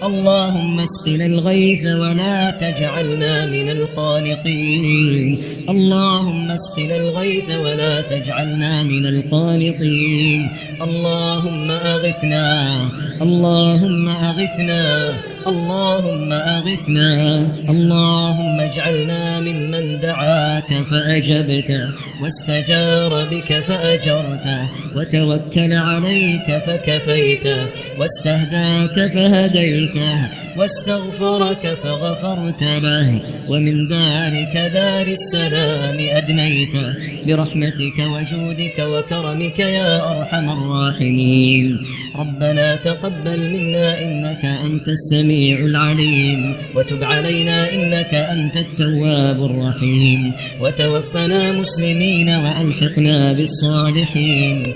اللهم اسقنا الغيث ولا تجعلنا من القانطين. اللهم اسقنا الغيث ولا تجعلنا من القانطين. اللهم أغثنا، اللهم أغثنا، اللهم أغثنا. اللهم اجعلنا ممن دعاك فأجبته، واستجار بك فأجرته، وتوكل عليك فكفيته، واستهداك فهديته، واستغفرك فغفرت له، ومن دارك دار السلام أدنيته، برحمتك وجودك وكرمك يا أرحم الراحمين. ربنا تقبل منا إنك أنت السميع العليم، وتب علينا إنك أنت التواب الرحيم، وتوفنا مسلمين وألحقنا بالصالحين.